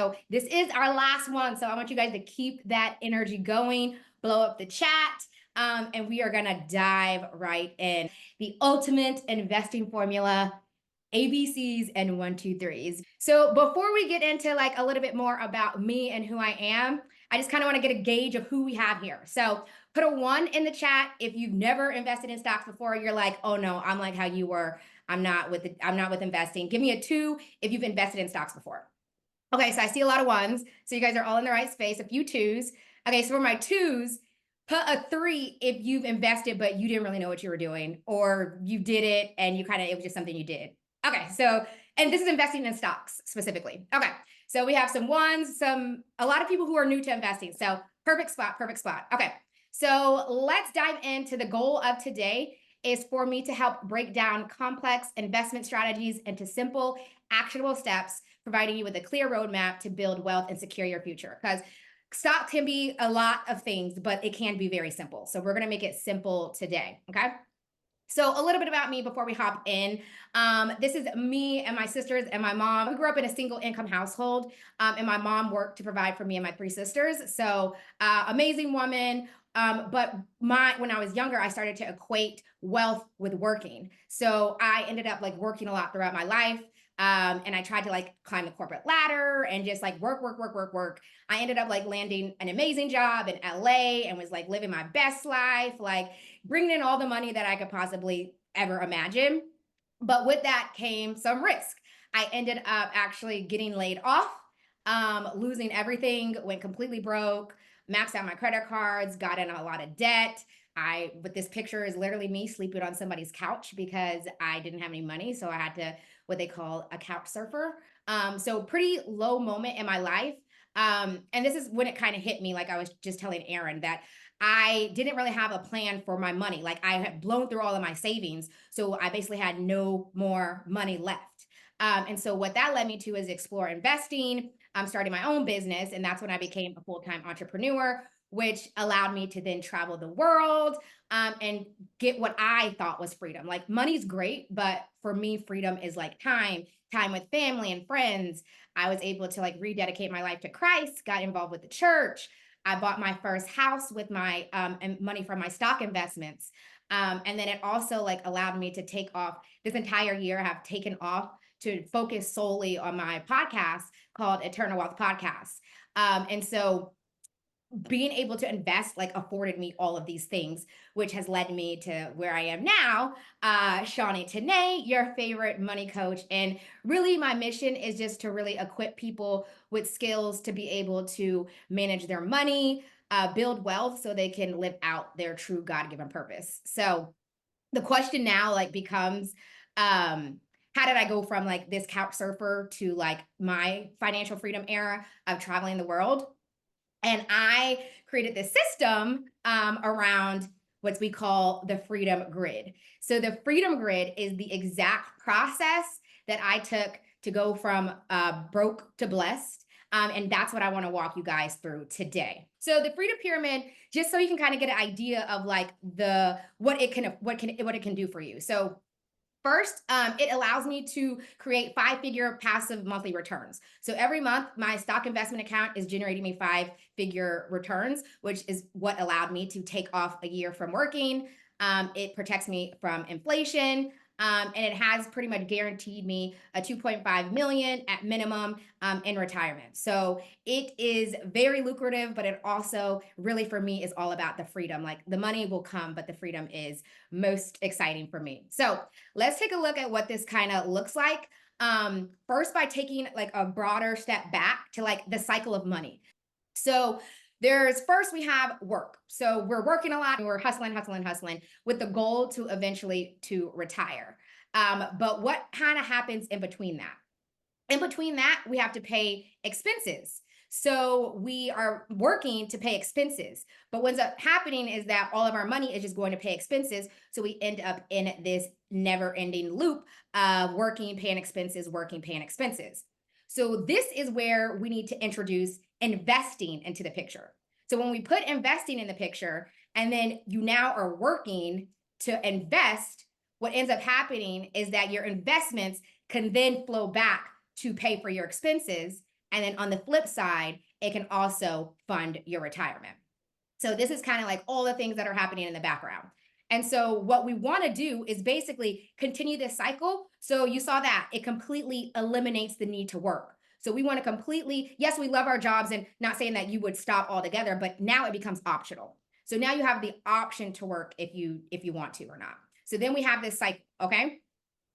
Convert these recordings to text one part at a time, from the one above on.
So this is our last one. So I want you guys to keep that energy going, blow up the chat, and we are going to dive right in. The ultimate investing formula, ABCs and one, two, threes. So before we get into like a little bit more about me and who I am, I just kind of want to get a gauge of who we have here. So put a one in the chat if you've never invested in stocks before. You're like, oh no, I'm like how you were. I'm not with investing. Give me a two if you've invested in stocks before. Okay, so I see a lot of ones. So you guys are all in the right space, a few twos. Okay, so for my twos, put a three if you've invested, but you didn't really know what you were doing, or you did it and it was just something you did. Okay, so, and this is investing in stocks specifically. Okay, so we have some ones, a lot of people who are new to investing. So perfect spot, perfect spot. Okay, so let's dive into the goal of today is for me to help break down complex investment strategies into simple, actionable steps, providing you with a clear roadmap to build wealth and secure your future. Because stock can be a lot of things, but it can be very simple. So we're going to make it simple today. Okay. So a little bit about me before we hop in. This is me and my sisters and my mom. We grew up in a single income household, and my mom worked to provide for me and my three sisters. So amazing woman. But when I was younger, I started to equate wealth with working. So I ended up like working a lot throughout my life. And I tried to like climb the corporate ladder and just like work, work, work, work, work. I ended up like landing an amazing job in LA and was like living my best life, like bringing in all the money that I could possibly ever imagine. But with that came some risk. I ended up actually getting laid off, losing everything, went completely broke, maxed out my credit cards, got in a lot of debt. But this picture is literally me sleeping on somebody's couch because I didn't have any money. So I had to, what they call a couch surfer. So pretty low moment in my life. And this is when it kind of hit me, like I was just telling Aaron, that I didn't really have a plan for my money. Like I had blown through all of my savings. So I basically had no more money left. And so what that led me to is explore investing. I'm starting my own business. And that's when I became a full-time entrepreneur, which allowed me to then travel the world and get what I thought was freedom. Like money's great, but for me, freedom is like time with family and friends. I was able to like rededicate my life to Christ, got involved with the church. I bought my first house with my money from my stock investments. And then it also like allowed me to take off this entire year. I have taken off to focus solely on my podcast called Eternal Wealth Podcast. And so being able to invest like afforded me all of these things, which has led me to where I am now. Shawnee Tenay, your favorite money coach. And really my mission is just to really equip people with skills to be able to manage their money, build wealth so they can live out their true God-given purpose. So the question now like becomes, how did I go from like this couch surfer to like my financial freedom era of traveling the world? And I created this system around what we call the Freedom Grid. So the Freedom Grid is the exact process that I took to go from broke to blessed. And that's what I want to walk you guys through today. So the Freedom Pyramid, just so you can kind of get an idea of like what it can do for you. So first, it allows me to create five-figure passive monthly returns. So every month, my stock investment account is generating me five-figure returns, which is what allowed me to take off a year from working. It protects me from inflation. And it has pretty much guaranteed me a 2.5 million at minimum in retirement. So it is very lucrative, but it also really for me is all about the freedom. Like the money will come, but the freedom is most exciting for me. So let's take a look at what this kind of looks like. First, by taking like a broader step back to like the cycle of money. So first we have work. So we're working a lot and we're hustling, hustling, hustling with the goal to eventually to retire. But what kind of happens in between that? In between that, we have to pay expenses. So we are working to pay expenses. But what's up happening is that all of our money is just going to pay expenses. So we end up in this never ending loop of working, paying expenses, working, paying expenses. So this is where we need to introduce investing into the picture. So when we put investing in the picture and then you now are working to invest, what ends up happening is that your investments can then flow back to pay for your expenses. And then on the flip side, it can also fund your retirement. So this is kind of like all the things that are happening in the background. And so what we want to do is basically continue this cycle. So you saw that it completely eliminates the need to work. So we want to completely, yes, we love our jobs and not saying that you would stop altogether, but now it becomes optional. So now you have the option to work if you want to or not. So then we have this cycle, okay?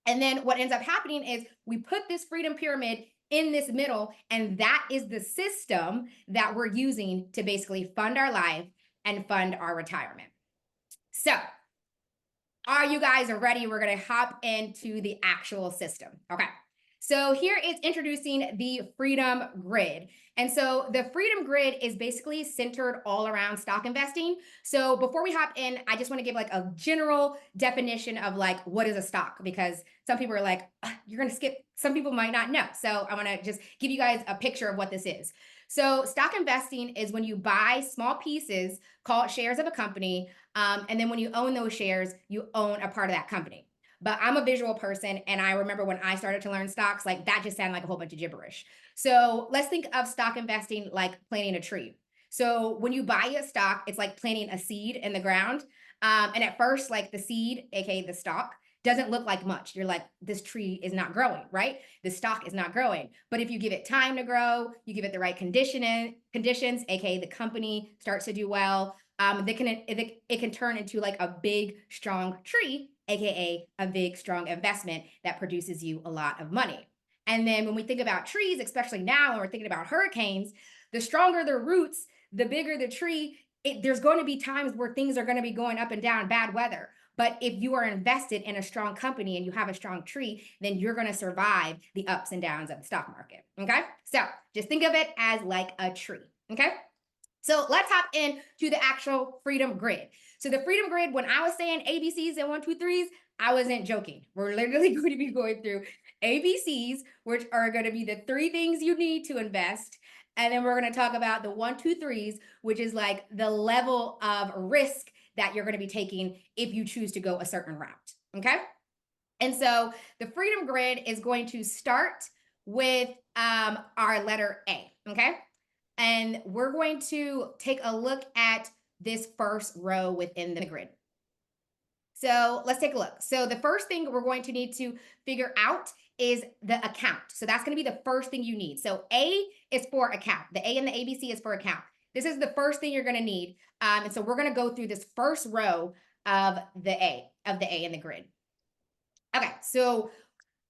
And then what ends up happening is we put this freedom pyramid in this middle, and that is the system that we're using to basically fund our life and fund our retirement. So, are you guys ready? We're going to hop into the actual system. Okay. So here is introducing the Freedom Grid. And so the Freedom Grid is basically centered all around stock investing. So before we hop in, I just want to give like a general definition of like, what is a stock? Because some people are like, you're going to skip. Some people might not know. So I want to just give you guys a picture of what this is. So stock investing is when you buy small pieces called shares of a company. And then when you own those shares, you own a part of that company. But I'm a visual person, and I remember when I started to learn stocks, like that just sounded like a whole bunch of gibberish. So let's think of stock investing like planting a tree. So when you buy a stock, it's like planting a seed in the ground. And at first, like the seed, aka the stock, doesn't look like much. You're like, this tree is not growing, right? The stock is not growing. But if you give it time to grow, you give it the right conditions, aka the company starts to do well, it can turn into like a big, strong tree, aka a big, strong investment that produces you a lot of money. And then when we think about trees, especially now when we're thinking about hurricanes, the stronger the roots, the bigger the tree. There's going to be times where things are going to be going up and down, bad weather. But if you are invested in a strong company and you have a strong tree, then you're going to survive the ups and downs of the stock market. Okay. So just think of it as like a tree. Okay. So let's hop in to the actual Freedom Grid. So the Freedom Grid, when I was saying ABCs and 1, 2, 3s, I wasn't joking. We're literally going to be going through ABCs, which are going to be the 3 things you need to invest. And then we're going to talk about the 1, 2, 3s, which is like the level of risk that you're going to be taking if you choose to go a certain route. Okay. And so the Freedom Grid is going to start with our letter A. Okay. And we're going to take a look at this first row within the grid. So let's take a look. So the first thing we're going to need to figure out is the account. So that's going to be the first thing you need. So A is for account. The A in the ABC is for account. This is the first thing you're going to need. And so we're going to go through this first row of the A in the grid. Okay, so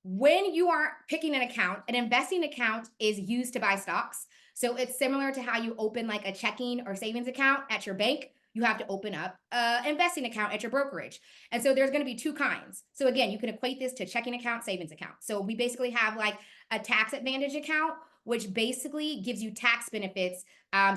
when you are picking an account, an investing account is used to buy stocks. So it's similar to how you open like a checking or savings account at your bank. You have to open up an investing account at your brokerage. And so there's going to be 2 kinds. So again, you can equate this to checking account, savings account. So we basically have like a tax advantage account, which basically gives you tax benefits,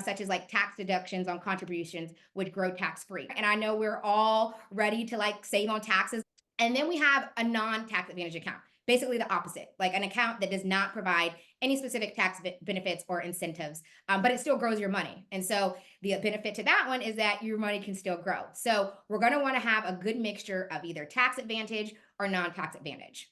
such as like tax deductions on contributions, which grow tax free. And I know we're all ready to like save on taxes. And then we have a non-tax advantage account, basically the opposite, like an account that does not provide any specific tax benefits or incentives, but it still grows your money. And so the benefit to that one is that your money can still grow. So we're going to want to have a good mixture of either tax advantage or non-tax advantage.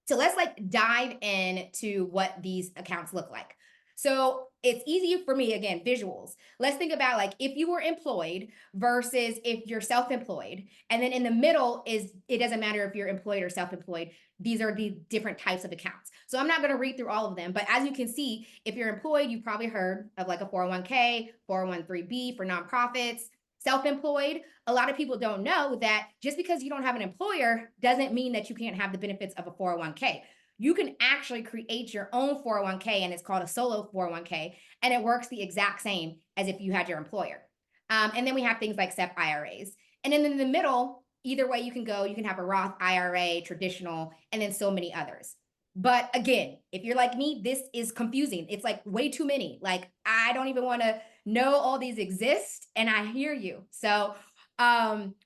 So let's like dive into what these accounts look like. So it's easy for me, again, visuals. Let's think about like if you were employed versus if you're self-employed. And then in the middle is, it doesn't matter if you're employed or self-employed. These are the different types of accounts. So I'm not going to read through all of them, but as you can see, if you're employed, you've probably heard of like a 401k, 401(b) for nonprofits. Self-employed, a lot of people don't know that just because you don't have an employer doesn't mean that you can't have the benefits of a 401k. You can actually create your own 401k, and it's called a solo 401k, and it works the exact same as if you had your employer. And then we have things like SEP IRAs. And then in the middle, either way you can go, you can have a Roth IRA, traditional, and then so many others. But again, if you're like me, this is confusing. It's like way too many. Like I don't even want to know all these exist, and I hear you. So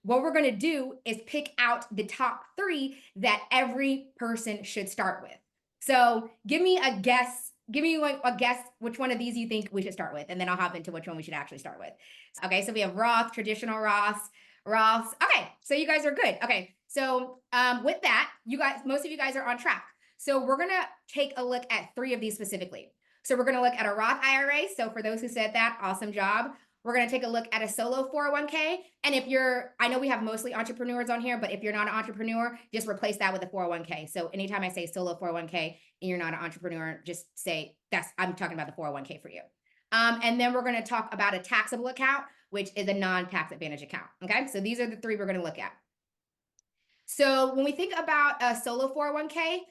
what we're going to do is pick out the top 3 that every person should start with. So give me a guess. Give me a guess which one of these you think we should start with, and then I'll hop into which one we should actually start with. Okay, so we have Roth, traditional Roths. Okay, so you guys are good. Okay, so with that, most of you guys are on track. So we're going to take a look at 3 of these specifically. So we're going to look at a Roth IRA. So for those who said that, awesome job. We're going to take a look at a solo 401k. And if you're, I know we have mostly entrepreneurs on here, but if you're not an entrepreneur, just replace that with a 401k. So anytime I say solo 401k and you're not an entrepreneur, just say I'm talking about the 401k for you. And then we're going to talk about a taxable account, which is a non-tax advantage account. Okay. So these are the three we're going to look at. So when we think about a solo 401k,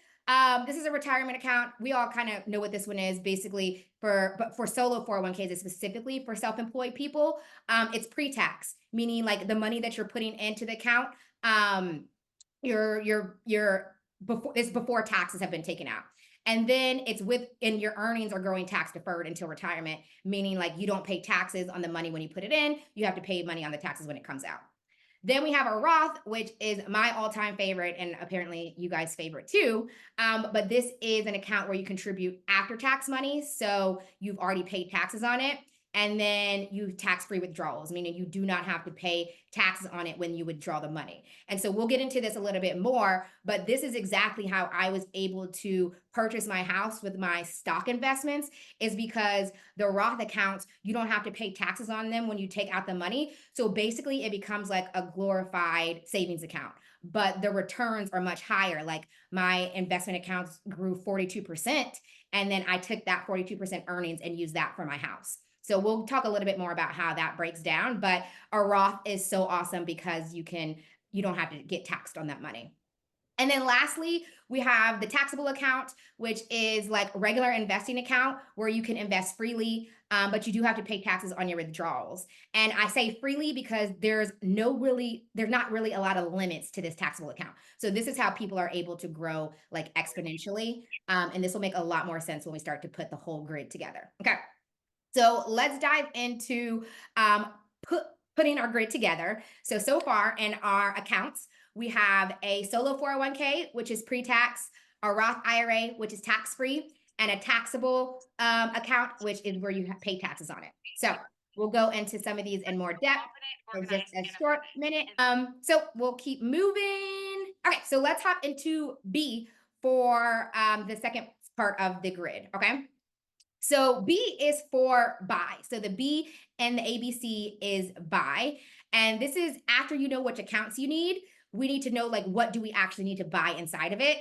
this is a retirement account. We all kind of know what this one is basically but for solo 401ks, it's specifically for self-employed people. It's pre-tax, meaning like the money that you're putting into the account, it's before taxes have been taken out. And then and your earnings are growing tax deferred until retirement, meaning like you don't pay taxes on the money when you put it in, you have to pay money on the taxes when it comes out. Then we have a Roth, which is my all-time favorite, and apparently you guys' favorite too. But this is an account where you contribute after-tax money, so you've already paid taxes on it, and then you tax-free withdrawals, meaning you do not have to pay taxes on it when you withdraw the money. And so we'll get into this a little bit more, but this is exactly how I was able to purchase my house with my stock investments, is because the Roth accounts, you don't have to pay taxes on them when you take out the money. So basically it becomes like a glorified savings account, but the returns are much higher. Like my investment accounts grew 42%, and then I took that 42% earnings and used that for my house. So we'll talk a little bit more about how that breaks down, but a Roth is so awesome because you don't have to get taxed on that money. And then lastly, we have the taxable account, which is like regular investing account where you can invest freely, but you do have to pay taxes on your withdrawals. And I say freely because there's not really a lot of limits to this taxable account. So this is how people are able to grow like exponentially. And this will make a lot more sense when we start to put the whole grid together. Okay. So let's dive into putting our grid together. So far in our accounts, we have a solo 401k, which is pre-tax, a Roth IRA, which is tax-free, and a taxable account, which is where you pay taxes on it. So we'll go into some of these in more depth in just a short minute. So we'll keep moving. Okay, so let's hop into B for the second part of the grid, okay? So B is for buy. So the B and the ABC is buy. And this is after you know which accounts you need, we need to know like what do we actually need to buy inside of it.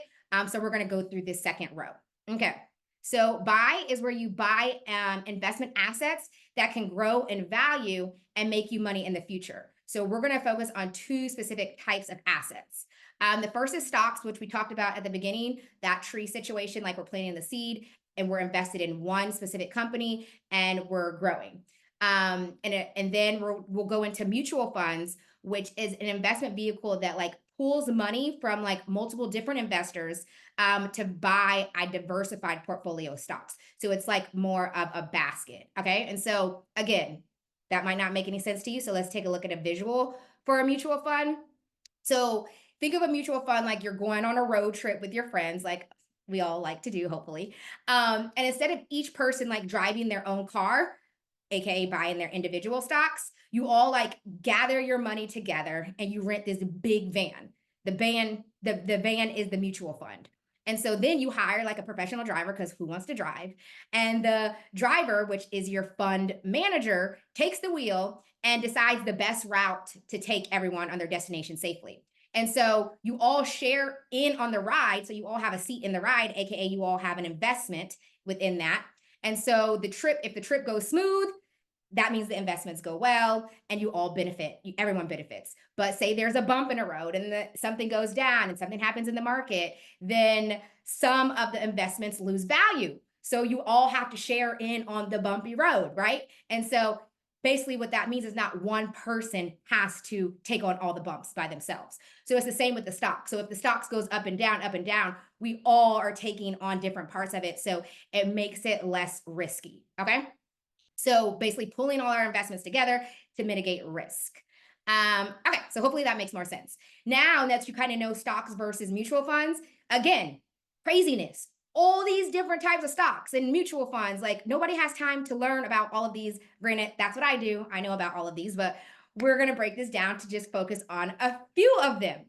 So we're going to go through this second row. Okay. So buy is where you buy investment assets that can grow in value and make you money in the future. So we're going to focus on two specific types of assets. The first is stocks, which we talked about at the beginning, that tree situation, like we're planting the seed and we're invested in one specific company and we're growing. And then we'll go into mutual funds, which is an investment vehicle that like pulls money from like multiple different investors to buy a diversified portfolio of stocks. So it's like more of a basket. Okay. And so again, that might not make any sense to you. So let's take a look at a visual for a mutual fund. So think of a mutual fund like you're going on a road trip with your friends, like we all like to do, hopefully. And instead of each person like driving their own car, AKA buying their individual stocks, you all like gather your money together and you rent this big van. The van is the mutual fund. And so then you hire like a professional driver, because who wants to drive? And the driver, which is your fund manager, takes the wheel and decides the best route to take everyone on their destination safely. And so you all share in on the ride. So you all have a seat in the ride, AKA you all have an investment within that. And so if the trip goes smooth, that means the investments go well and you all benefit, everyone benefits. But say there's a bump in the road and something goes down and something happens in the market, then some of the investments lose value. So you all have to share in on the bumpy road, right? And so basically what that means is not one person has to take on all the bumps by themselves. So it's the same with the stock. So if the stocks goes up and down, we all are taking on different parts of it. So it makes it less risky. Okay. So basically pulling all our investments together to mitigate risk. Okay. So hopefully that makes more sense. Now that you kind of know stocks versus mutual funds, again, craziness. All these different types of stocks and mutual funds, like nobody has time to learn about all of these. Granted, that's what I do. I know about all of these, but we're going to break this down to just focus on a few of them.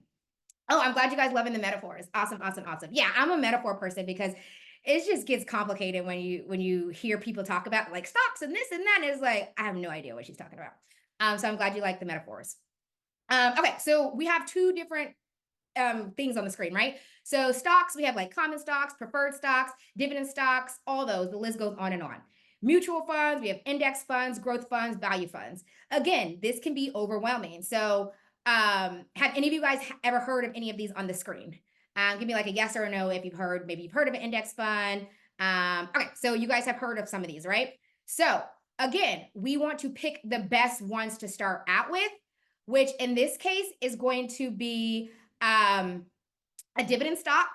Oh, I'm glad you guys loving the metaphors. Awesome, awesome, awesome. Yeah, I'm a metaphor person because it just gets complicated when you hear people talk about like stocks and this and that. It's like I have no idea what she's talking about. So I'm glad you like the metaphors. Okay, so we have two different things on the screen, right? So stocks, we have like common stocks, preferred stocks, dividend stocks, all those. The list goes on and on. Mutual funds, we have index funds, growth funds, value funds. Again, this can be overwhelming. So, have any of you guys ever heard of any of these on the screen? Give me like a yes or a no if you've heard. Maybe you've heard of an index fund. Okay, so you guys have heard of some of these, right? So again, we want to pick the best ones to start out with, which in this case is going to be a dividend stock,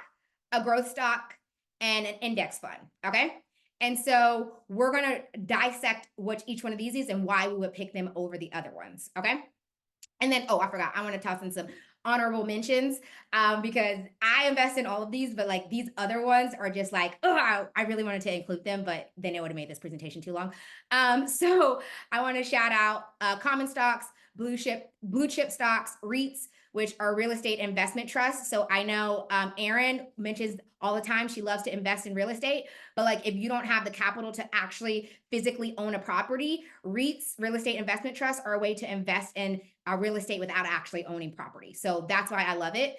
a growth stock, and an index fund. Okay. And so we're going to dissect what each one of these is and why we would pick them over the other ones. Okay. And then, oh, I forgot. I want to toss in some honorable mentions because I invest in all of these, but like these other ones are just like, oh, I really wanted to include them, but then it would have made this presentation too long. So I want to shout out common stocks, blue chip stocks, REITs, which are real estate investment trusts. So I know Erin mentions all the time she loves to invest in real estate, but like if you don't have the capital to actually physically own a property, REITs, real estate investment trusts, are a way to invest in real estate without actually owning property. So that's why I love it.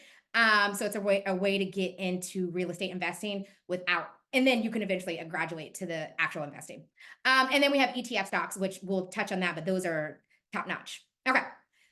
So it's a way to get into real estate investing without, and then you can eventually graduate to the actual investing. And then we have ETF stocks, which we'll touch on that, but those are top notch. Okay.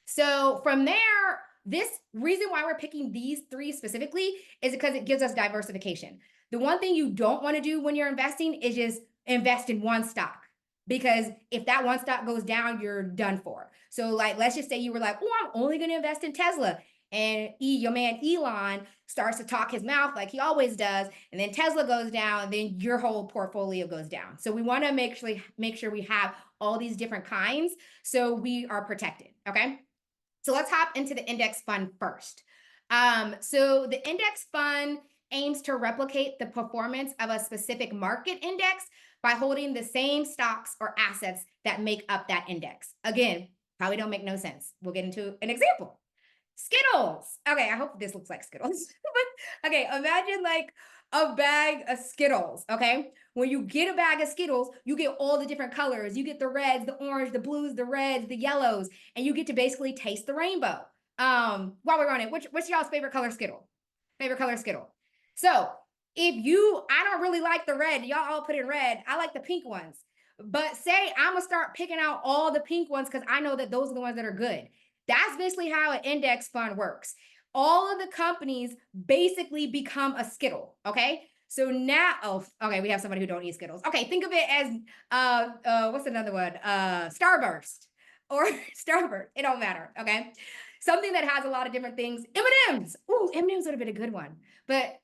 So from there, this reason why we're picking these three specifically is because it gives us diversification. The one thing you don't want to do when you're investing is just invest in one stock, because if that one stock goes down, you're done for. So like, let's just say you were like, oh, I'm only going to invest in Tesla. And your man Elon starts to talk his mouth like he always does. And then Tesla goes down, and then your whole portfolio goes down. So we want to make sure we have all these different kinds so we are protected. Okay. So let's hop into the index fund first. So the index fund aims to replicate the performance of a specific market index by holding the same stocks or assets that make up that index. Again, probably don't make no sense. We'll get into an example. Skittles. Okay, I hope this looks like Skittles. Okay, imagine like a bag of Skittles, okay? When you get a bag of Skittles, you get all the different colors. You get the reds, the orange, the blues, the reds, the yellows, and you get to basically taste the rainbow. While we're on it, what's y'all's favorite color Skittle? Favorite color Skittle. So I don't really like the red. Y'all all put in red. I like the pink ones. But say I'm gonna start picking out all the pink ones because I know that those are the ones that are good. That's basically how an index fund works. All of the companies basically become a Skittle. Okay. So now, oh, okay, we have somebody who don't eat Skittles. Okay, think of it as what's another one? Starburst or Starburst. It don't matter. Okay, something that has a lot of different things. M&Ms. Ooh, M&Ms would have been a good one, but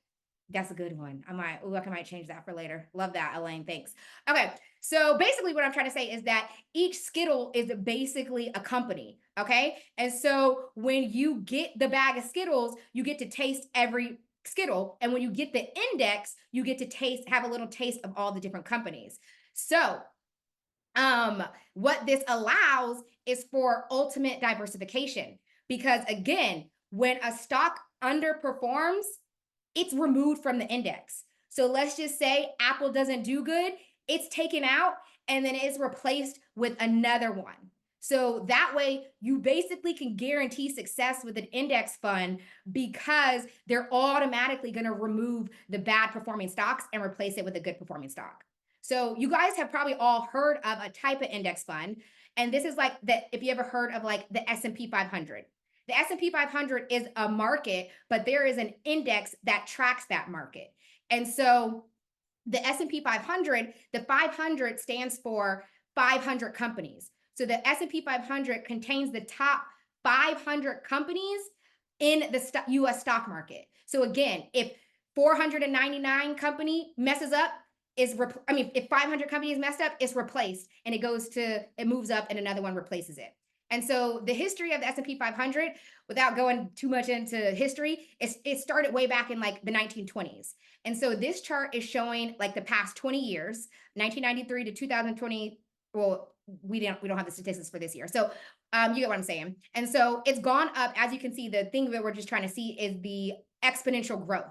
that's a good one. I might change that for later. Love that, Elaine. Thanks. Okay, so basically, what I'm trying to say is that each Skittle is basically a company. Okay, and so when you get the bag of Skittles, you get to taste every Skittle. And when you get the index, you get to have a little taste of all the different companies. So what this allows is for ultimate diversification, because again, when a stock underperforms, it's removed from the index. So let's just say Apple doesn't do good, it's taken out and then it's replaced with another one. So that way you basically can guarantee success with an index fund because they're automatically going to remove the bad performing stocks and replace it with a good performing stock. So you guys have probably all heard of a type of index fund. And this is like if you ever heard of like the S&P 500. The S&P 500 is a market, but there is an index that tracks that market. And so the S&P 500, the 500 stands for 500 companies. So the S&P 500 contains the top 500 companies in the US stock market. So again, if 499 company messes up, if 500 companies messed up, it's replaced and it moves up and another one replaces it. And so the history of the S&P 500, without going too much into history, it started way back in like the 1920s. And so this chart is showing like the past 20 years, 1993 to 2020. Well, we don't have the statistics for this year. So you get what I'm saying. And so it's gone up. As you can see, the thing that we're just trying to see is the exponential growth.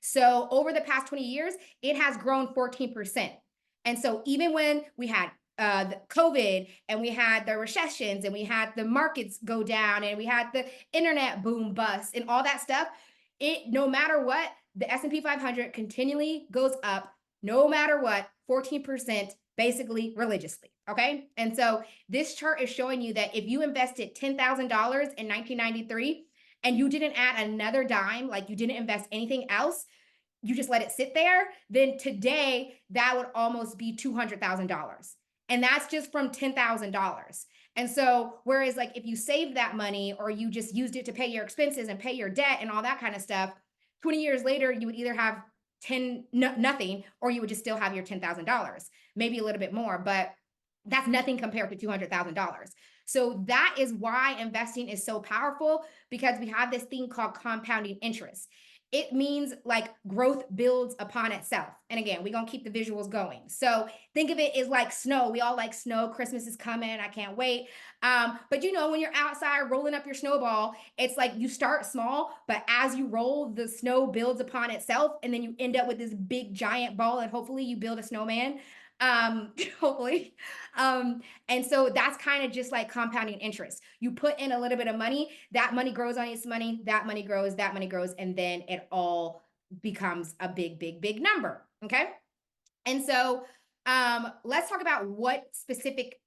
So over the past 20 years, it has grown 14%. And so even when we had the COVID and we had the recessions and we had the markets go down and we had the internet boom bust and all that stuff, it no matter what, the S&P 500 continually goes up no matter what, 14% basically religiously. Okay. And so this chart is showing you that if you invested $10,000 in 1993 and you didn't add another dime, like you didn't invest anything else, you just let it sit there, then today that would almost be $200,000. And that's just from $10,000. And so, whereas like if you saved that money or you just used it to pay your expenses and pay your debt and all that kind of stuff, 20 years later, you would either have nothing, or you would just still have your $10,000, maybe a little bit more, but that's nothing compared to $200,000. So that is why investing is so powerful, because we have this thing called compounding interest. It means like growth builds upon itself. And again, we're going to keep the visuals going. So think of it as like snow. We all like snow. Christmas is coming. I can't wait. But you know, when you're outside rolling up your snowball, it's like you start small, but as you roll, the snow builds upon itself. And then you end up with this big giant ball, and hopefully you build a snowman. Hopefully. And so that's kind of just like compounding interest. You put in a little bit of money, that money grows on its money, that money grows, that money grows, and then it all becomes a big, big, big number. Okay. And so let's talk about what specific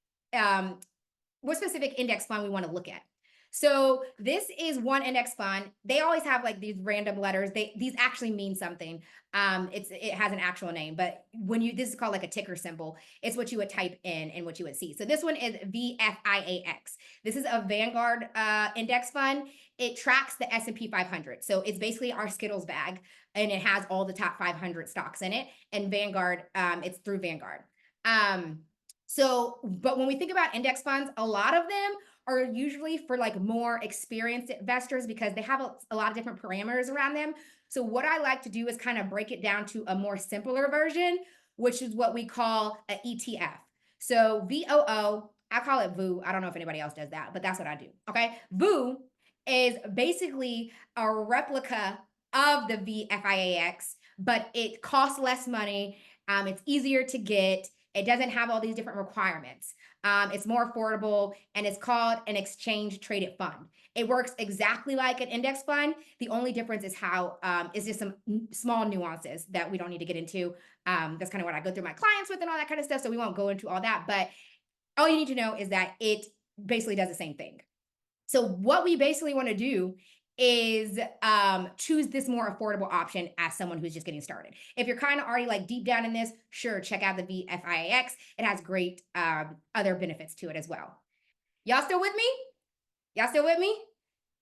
index fund we want to look at. So this is one index fund. They always have like these random letters. These actually mean something. It has an actual name, but this is called like a ticker symbol. It's what you would type in and what you would see. So this one is VFIAX. This is a Vanguard index fund. It tracks the S&P 500. So it's basically our Skittles bag, and it has all the top 500 stocks in it. And Vanguard, it's through Vanguard. But when we think about index funds, a lot of them are usually for like more experienced investors because they have a lot of different parameters around them. So what I like to do is kind of break it down to a more simpler version, which is what we call an ETF. So VOO, I call it VOO. I don't know if anybody else does that, but that's what I do. Okay. VOO is basically a replica of the VFIAX, but it costs less money. It's easier to get. It doesn't have all these different requirements. It's more affordable, and it's called an exchange traded fund. It works exactly like an index fund. The only difference is how is just some small nuances that we don't need to get into. That's kind of what I go through my clients with and all that kind of stuff. So we won't go into all that, but all you need to know is that it basically does the same thing. So what we basically want to do is choose this more affordable option as someone who's just getting started. If you're kind of already like deep down in this, sure, check out the VFIAX. It has great other benefits to it as well. Y'all still with me? Y'all still with me?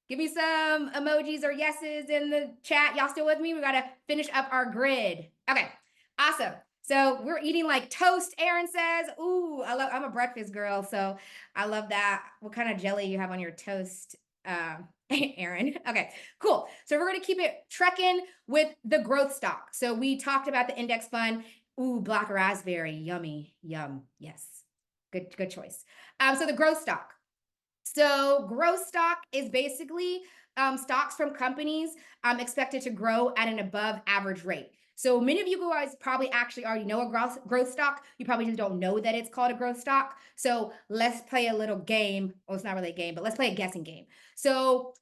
Give me some emojis or yeses in the chat. Y'all still with me? We got to finish up our grid. Okay, awesome. So we're eating like toast, Aaron says. Ooh, I'm a breakfast girl, so I love that. What kind of jelly you have on your toast, Aaron? Okay, cool. So we're going to keep it trekking with the growth stock. So we talked about the index fund. Ooh, black raspberry, yummy, yum. Yes, good choice. So the growth stock. So growth stock is basically stocks from companies expected to grow at an above average rate. So many of you guys probably actually already know a growth stock. You probably just don't know that it's called a growth stock. So let's play a little game. Well, it's not really a game, but let's play a guessing game. So,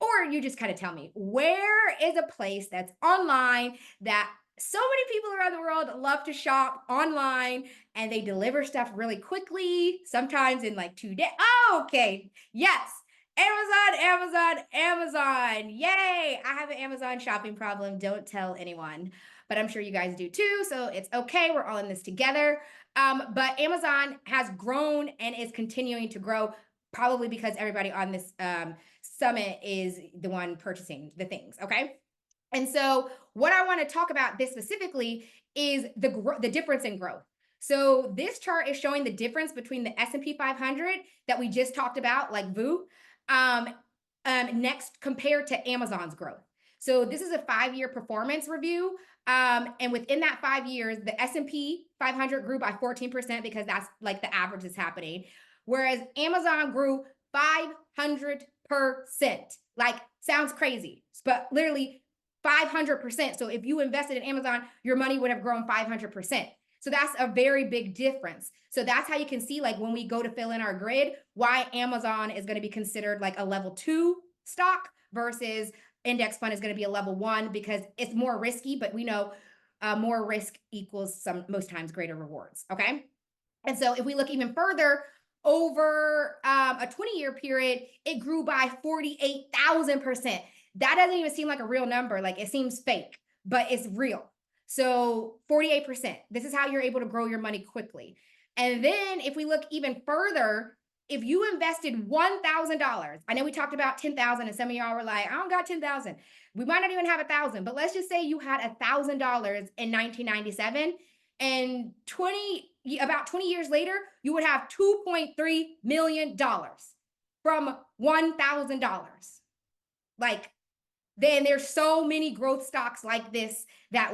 or you just kind of tell me, where is a place that's online that so many people around the world love to shop online, and they deliver stuff really quickly, sometimes in like 2 days. Oh, okay. Yes. Amazon. Yay. I have an Amazon shopping problem. Don't tell anyone, but I'm sure you guys do too. So it's okay. We're all in this together. But Amazon has grown and is continuing to grow, probably because everybody on this summit is the one purchasing the things. Okay. And so what I want to talk about this specifically is the difference in growth. So this chart is showing the difference between the S&P 500 that we just talked about, like VOO, next compared to Amazon's growth. So this is a 5-year performance review. And within that 5 years, the S&P 500 grew by 14% because that's like the average that's happening. Whereas Amazon grew 500%. Like, sounds crazy, but literally 500%. So if you invested in Amazon, your money would have grown 500%. So that's a very big difference. So that's how you can see, like, when we go to fill in our grid, why Amazon is going to be considered like a level 2 stock versus index fund is going to be a level 1, because it's more risky, but we know more risk equals most times greater rewards. Okay. And so if we look even further, over a 20-year period, it grew by 48,000%. That doesn't even seem like a real number. Like, it seems fake, but it's real. So 48%. This is how you're able to grow your money quickly. And then if we look even further, if you invested $1,000, I know we talked about 10,000 and some of y'all were like, I don't got 10,000. We might not even have 1,000, but let's just say you had $1,000 in 1997, and about 20 years later, you would have $2.3 million from $1,000. Like, then there's so many growth stocks like this that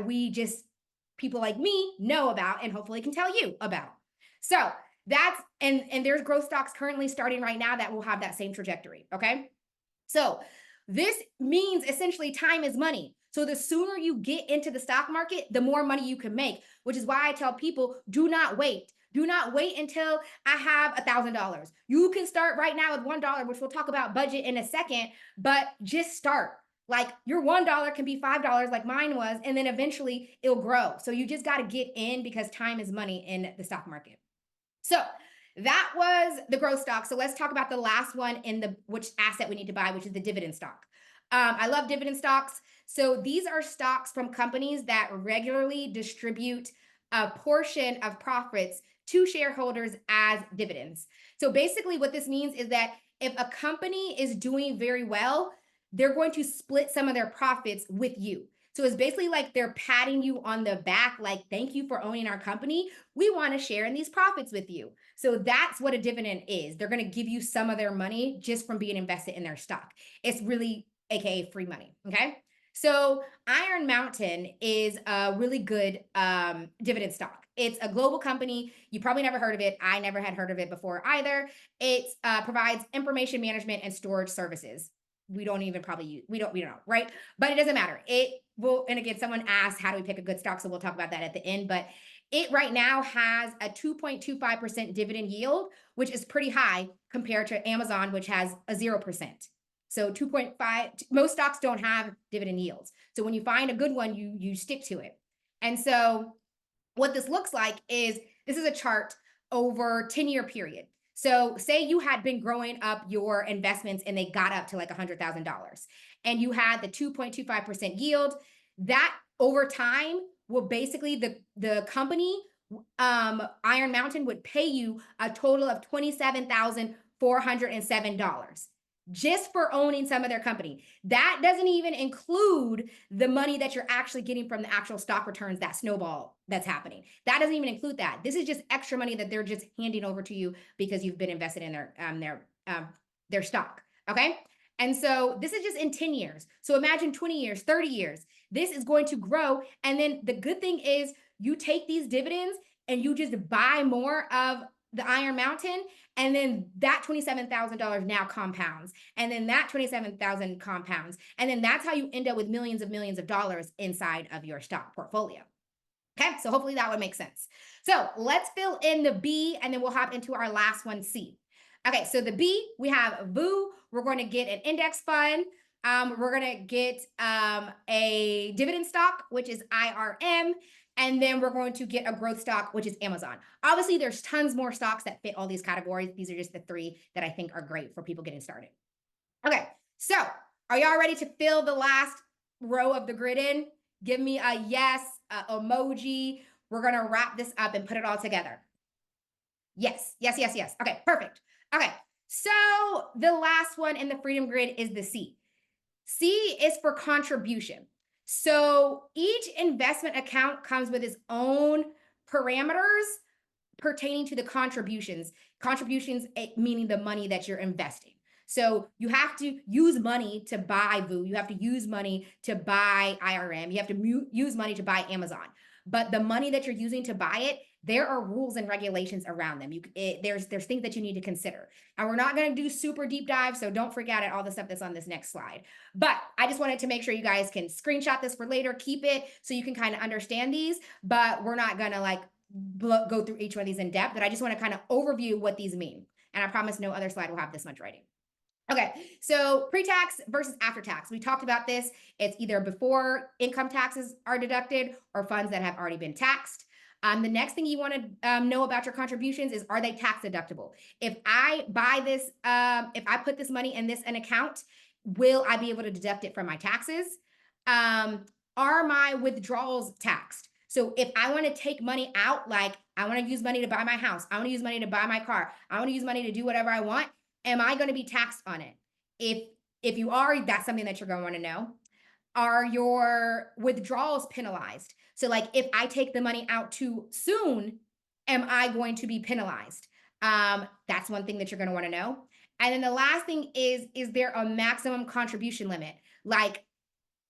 people like me know about and hopefully can tell you about. So that's, and there's growth stocks currently starting right now that will have that same trajectory. Okay. So this means essentially time is money. So the sooner you get into the stock market, the more money you can make, which is why I tell people, do not wait. Do not wait until I have $1,000. You can start right now with $1, which we'll talk about budget in a second, but just start. Like, your $1 can be $5 like mine was, and then eventually it'll grow. So you just got to get in, because time is money in the stock market. So that was the growth stock. So let's talk about the last one in which asset we need to buy, which is the dividend stock. I love dividend stocks. So these are stocks from companies that regularly distribute a portion of profits to shareholders as dividends. So basically what this means is that if a company is doing very well, they're going to split some of their profits with you. So it's basically like they're patting you on the back, like, thank you for owning our company. We want to share in these profits with you. So that's what a dividend is. They're going to give you some of their money just from being invested in their stock. It's really AKA free money. Okay. So Iron Mountain is a really good dividend stock. It's a global company. You probably never heard of it. I never had heard of it before either. It provides information management and storage services. We don't even probably use, we don't know, right? But it doesn't matter. It will, and again, someone asked, how do we pick a good stock? So we'll talk about that at the end. But it right now has a 2.25% dividend yield, which is pretty high compared to Amazon, which has a 0%. So 2.5, most stocks don't have dividend yields. So when you find a good one, you stick to it. And so what this looks like is, this is a chart over 10-year period. So say you had been growing up your investments and they got up to like $100,000 and you had the 2.25% yield. That over time will basically, the company, Iron Mountain, would pay you a total of $27,407 just for owning some of their company. That doesn't even include the money that you're actually getting from the actual stock returns, that snowball that's happening. That doesn't even include that. This is just extra money that they're just handing over to you because you've been invested in their stock. Okay. And so this is just in 10 years. So imagine 20 years, 30 years, this is going to grow. And then the good thing is you take these dividends and you just buy more of the Iron Mountain, and then that $27,000 now compounds, and then that $27,000 compounds, and then that's how you end up with millions of dollars inside of your stock portfolio. Okay, so hopefully that would make sense. So let's fill in the B, and then we'll hop into our last one, C. Okay, so the B, we have VOO. We're going to get an index fund. We're going to get a dividend stock, which is IRM. And then we're going to get a growth stock, which is Amazon. Obviously, there's tons more stocks that fit all these categories. These are just the 3 that I think are great for people getting started. Okay, so are y'all ready to fill the last row of the grid in? Give me a yes, emoji. We're going to wrap this up and put it all together. Yes, yes, yes, yes. Okay, perfect. Okay, so the last one in the Freedom Grid is the C. C is for contribution. So each investment account comes with its own parameters pertaining to the contributions. Contributions meaning the money that you're investing. So you have to use money to buy VOO. You have to use money to buy IRM. You have to use money to buy Amazon. But the money that you're using to buy it there are rules and regulations around them. There's things that you need to consider. And we're not going to do super deep dive, so don't forget all the stuff that's on this next slide. But I just wanted to make sure you guys can screenshot this for later, keep it so you can kind of understand these, but we're not going to like go through each one of these in depth, but I just want to kind of overview what these mean. And I promise no other slide will have this much writing. Okay, so pre-tax versus after tax. We talked about this. It's either before income taxes are deducted or funds that have already been taxed. The next thing you want to know about your contributions is, are they tax deductible? If I buy this, if I put this money in an account, will I be able to deduct it from my taxes? Are my withdrawals taxed? So if I want to take money out, like I want to use money to buy my house, I want to use money to buy my car, I want to use money to do whatever I want, am I going to be taxed on it? If you are, that's something that you're going to want to know. Are your withdrawals penalized? So like if I take the money out too soon, am I going to be penalized? That's one thing that you're going to want to know. And then the last thing is there a maximum contribution limit? Like,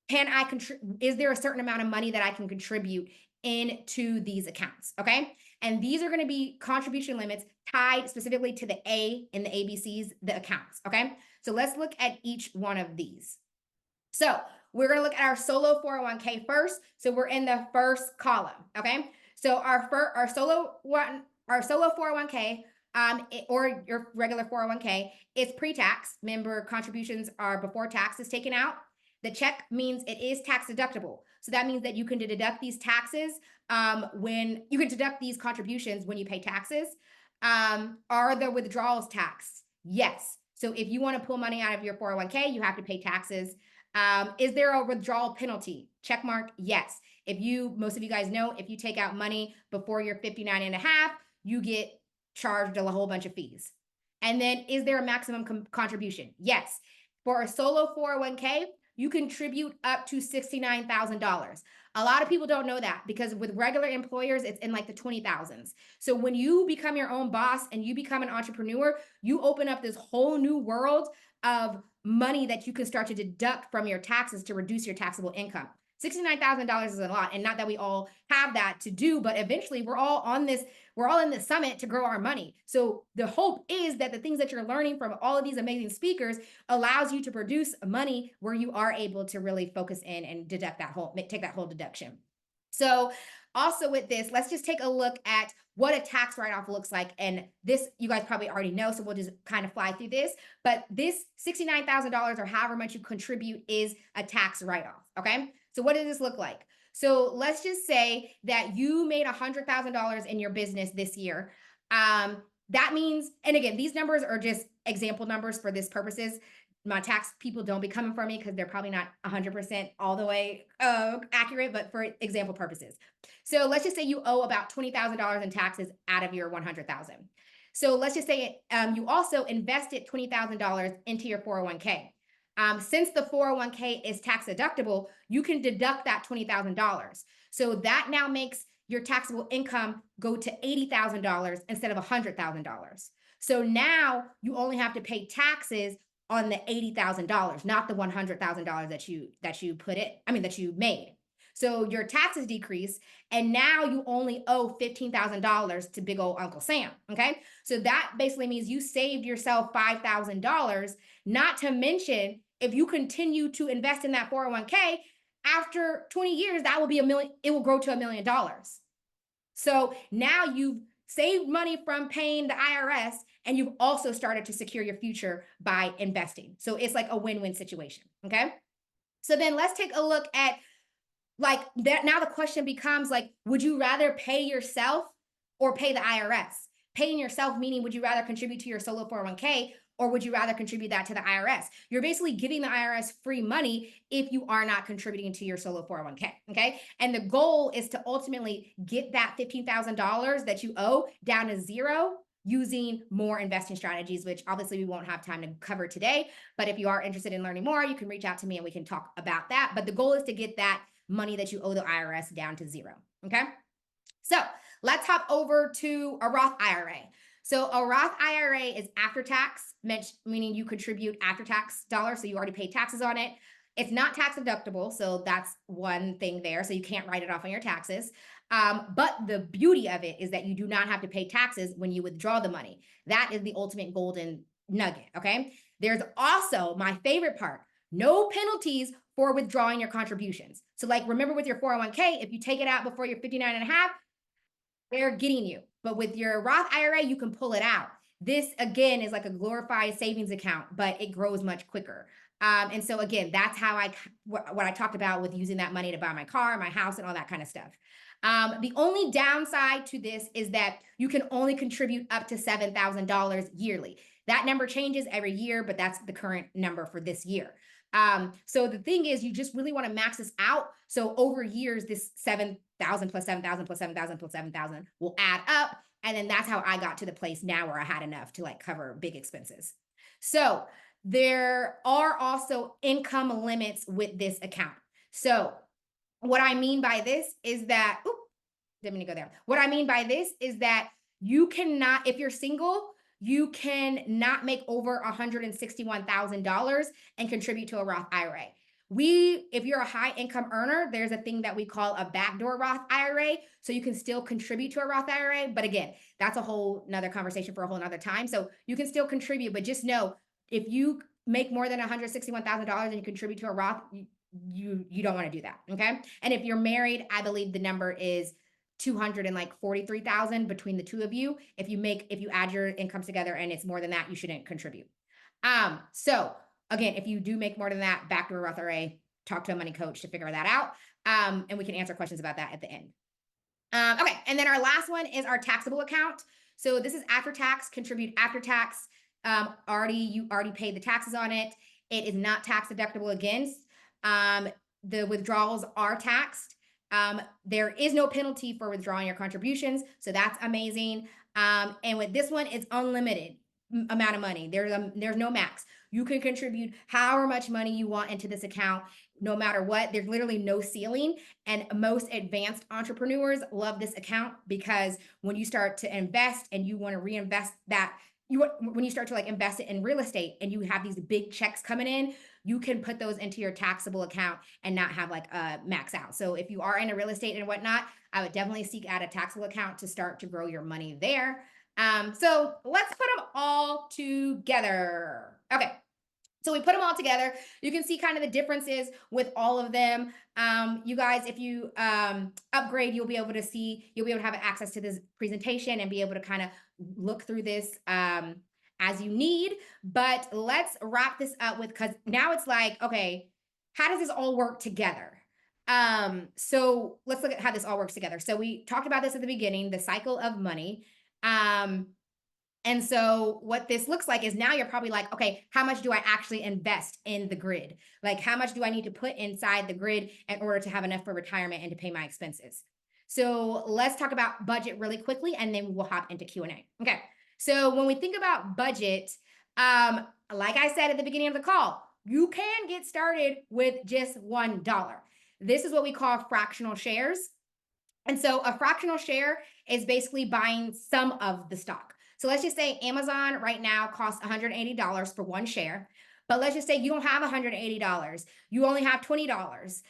is there a certain amount of money that I can contribute into these accounts? Okay. And these are going to be contribution limits tied specifically to the A in the ABCs, the accounts. Okay. So let's look at each one of these. So we're going to look at our solo 401k first. So we're in the first column. Okay. So our solo 401k, or your regular 401k, is pre-tax. Remember, contributions are before tax is taken out. The check means it is tax deductible. So that means that you can deduct these taxes when you can deduct these contributions when you pay taxes. Are the withdrawals taxed? Yes. So if you want to pull money out of your 401k, you have to pay taxes. Is there a withdrawal penalty? Check mark, yes. Most of you guys know, if you take out money before you're 59 and a half, you get charged a whole bunch of fees. And then is there a maximum contribution? Yes. For a solo 401k, you contribute up to $69,000. A lot of people don't know that because with regular employers, it's in like the 20,000s. So when you become your own boss and you become an entrepreneur, you open up this whole new world of money that you can start to deduct from your taxes to reduce your taxable income. $69,000 is a lot, and not that we all have that to do, but eventually we're all in this summit to grow our money. So the hope is that the things that you're learning from all of these amazing speakers allows you to produce money where you are able to really focus in and take that whole deduction. So also with this, let's just take a look at what a tax write-off looks like. And this, you guys probably already know, so we'll just kind of fly through this. But this $69,000 or however much you contribute is a tax write-off, okay? So what does this look like? So let's just say that you made $100,000 in your business this year. That means, and again, these numbers are just example numbers for this purposes. My tax people don't be coming for me because they're probably not 100% all the way accurate, but for example purposes. So let's just say you owe about $20,000 in taxes out of your $100,000. So let's just say you also invested $20,000 into your 401k. Since the 401k is tax deductible, you can deduct that $20,000. So that now makes your taxable income go to $80,000 instead of $100,000. So now you only have to pay taxes on the $80,000, not the $100,000 that you made. So your taxes decrease, and now you only owe $15,000 to big old Uncle Sam. Okay, so that basically means you saved yourself $5,000. Not to mention, if you continue to invest in that 401k, after 20 years, that will be $1 million. It will grow to $1 million. So now you've saved money from paying the IRS, and you've also started to secure your future by investing. So it's like a win-win situation. Okay. So then let's take a look at like that. Now the question becomes like, would you rather pay yourself or pay the IRS? Paying yourself, meaning would you rather contribute to your solo 401k or would you rather contribute that to the IRS? You're basically giving the IRS free money if you are not contributing to your solo 401k, okay? And the goal is to ultimately get that $15,000 that you owe down to zero using more investing strategies, which obviously we won't have time to cover today. But if you are interested in learning more, you can reach out to me and we can talk about that. But the goal is to get that money that you owe the IRS down to zero, okay? So let's hop over to a Roth IRA. So a Roth IRA is after tax, meaning you contribute after tax dollars, so you already paid taxes on it. It's not tax deductible, so that's one thing there. So you can't write it off on your taxes. But the beauty of it is that you do not have to pay taxes when you withdraw the money. That is the ultimate golden nugget. Okay. There's also my favorite part, no penalties for withdrawing your contributions. So, like, remember with your 401k, if you take it out before you're 59 and a half, they're getting you. But with your Roth IRA, you can pull it out. This again is like a glorified savings account, but it grows much quicker. And so again, that's how what I talked about with using that money to buy my car, my house, and all that kind of stuff. The only downside to this is that you can only contribute up to $7,000 yearly. That number changes every year, but that's the current number for this year. So the thing is, you just really want to max this out. So over years, this 7,000 plus 7,000 plus 7,000 plus 7,000 will add up. And then that's how I got to the place now where I had enough to like cover big expenses. So there are also income limits with this account. So what I mean by this is that, didn't mean to go there. What I mean by this is that you cannot, if you're single, you can not make over $161,000 and contribute to a Roth IRA. If you're a high income earner, there's a thing that we call a backdoor Roth IRA. So you can still contribute to a Roth IRA. But again, that's a whole nother conversation for a whole nother time. So you can still contribute, but just know if you make more than $161,000 and you contribute to a Roth, you don't want to do that. Okay. And if you're married, I believe the number is 243,000 between the two of you. If you add your incomes together and it's more than that, you shouldn't contribute. So again, if you do make more than that, back to a Roth IRA, talk to a money coach to figure that out. And we can answer questions about that at the end. Okay. And then our last one is our taxable account. So this is after tax, contribute after tax. You already paid the taxes on it. It is not tax deductible against. The withdrawals are taxed. There is no penalty for withdrawing your contributions. So that's amazing. And with this one, it's unlimited amount of money. There's no max. You can contribute however much money you want into this account, no matter what. There's literally no ceiling. And most advanced entrepreneurs love this account because when you start to invest and you want to reinvest that, when you start to like invest it in real estate and you have these big checks coming in, you can put those into your taxable account and not have like a max out. So if you are into real estate and whatnot, I would definitely seek out a taxable account to start to grow your money there. So let's put them all together. Okay. So we put them all together. You can see kind of the differences with all of them. You guys, if you upgrade, you'll be able to have access to this presentation and be able to kind of look through this as you need. But let's wrap this up because now it's like, okay, how does this all work together? So let's look at how this all works together. So we talked about this at the beginning, the cycle of money. And so what this looks like is now you're probably like, okay, how much do I actually invest in the grid? Like how much do I need to put inside the grid in order to have enough for retirement and to pay my expenses? So let's talk about budget really quickly and then we'll hop into Q&A. Okay. So when we think about budget, like I said at the beginning of the call, you can get started with just $1. This is what we call fractional shares. And so a fractional share is basically buying some of the stock. So let's just say Amazon right now costs $180 for one share, but let's just say you don't have $180. You only have $20.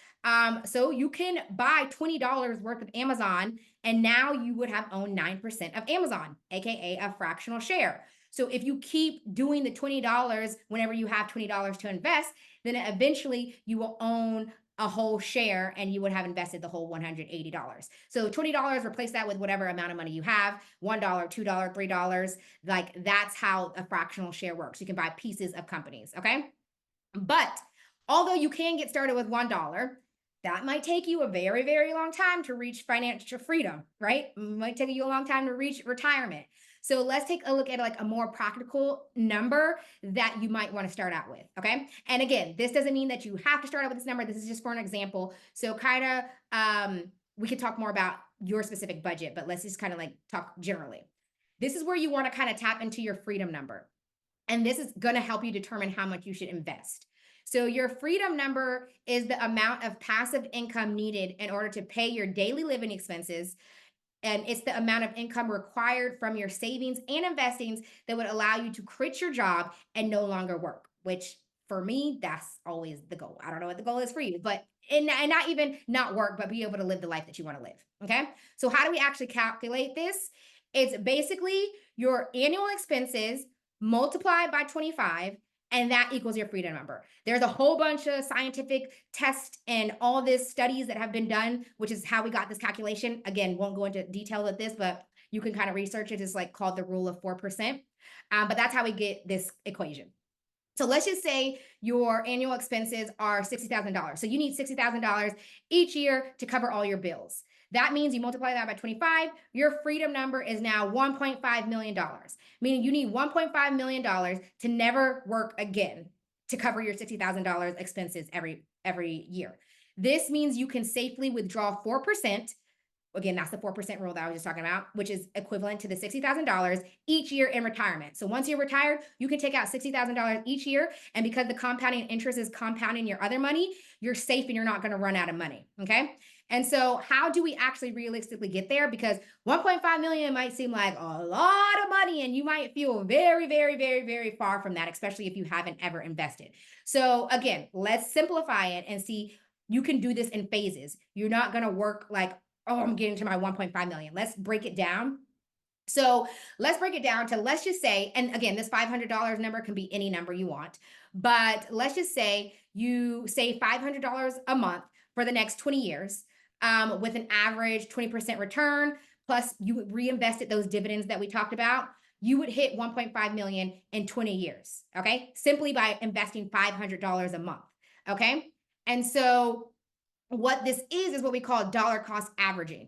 So you can buy $20 worth of Amazon, and now you would have owned 9% of Amazon, aka a fractional share. So if you keep doing the $20 whenever you have $20 to invest, then eventually you will own a whole share and you would have invested the whole $180. So $20, replace that with whatever amount of money you have, $1, $2, $3. Like that's how a fractional share works. You can buy pieces of companies, okay? But although you can get started with $1, that might take you a very, very long time to reach financial freedom, right? It might take you a long time to reach retirement. So let's take a look at like a more practical number that you might want to start out with. Okay. And again, this doesn't mean that you have to start out with this number. This is just for an example. So kind of, we could talk more about your specific budget, but let's just kind of like talk generally. This is where you want to kind of tap into your freedom number. And this is going to help you determine how much you should invest. So your freedom number is the amount of passive income needed in order to pay your daily living expenses. And it's the amount of income required from your savings and investings that would allow you to quit your job and no longer work, which for me, that's always the goal. I don't know what the goal is for you, but and not even not work, but be able to live the life that you want to live. Okay. So how do we actually calculate this? It's basically your annual expenses multiplied by 25, and that equals your freedom number. There's a whole bunch of scientific tests and all this studies that have been done, which is how we got this calculation. Again, won't go into detail of this, but you can kind of research it. It's like called the rule of 4%. But that's how we get this equation. So let's just say your annual expenses are $60,000. So you need $60,000 each year to cover all your bills. That means you multiply that by 25, your freedom number is now $1.5 million, meaning you need $1.5 million to never work again to cover your $60,000 expenses every year. This means you can safely withdraw 4%. Again, that's the 4% rule that I was just talking about, which is equivalent to the $60,000 each year in retirement. So once you're retired, you can take out $60,000 each year. And because the compounding interest is compounding your other money, you're safe and you're not going to run out of money. Okay. And so how do we actually realistically get there? Because 1.5 million might seem like a lot of money and you might feel very, very, very, very far from that, especially if you haven't ever invested. So again, let's simplify it and see you can do this in phases. You're not going to work like, oh, I'm getting to my 1.5 million. Let's break it down. So let's break it down to, let's just say, and again, this $500 number can be any number you want, but let's just say you save $500 a month for the next 20 years with an average 20% return, plus you reinvested those dividends that we talked about, you would hit 1.5 million in 20 years, okay? Simply by investing $500 a month, okay? And so what this is what we call dollar cost averaging.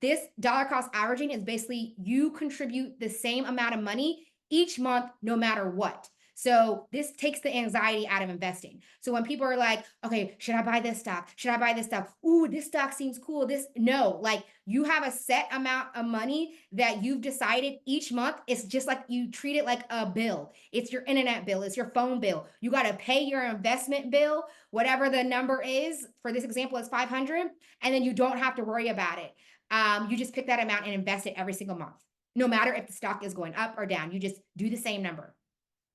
This dollar cost averaging is basically you contribute the same amount of money each month, no matter what. So this takes the anxiety out of investing. So when people are like, okay, should I buy this stock? Should I buy this stock? Ooh, this stock seems cool. No, like you have a set amount of money that you've decided each month. It's just like you treat it like a bill. It's your internet bill. It's your phone bill. You got to pay your investment bill, whatever the number is. For this example, it's 500, and then you don't have to worry about it. You just pick that amount and invest it every single month, no matter if the stock is going up or down. You just do the same number.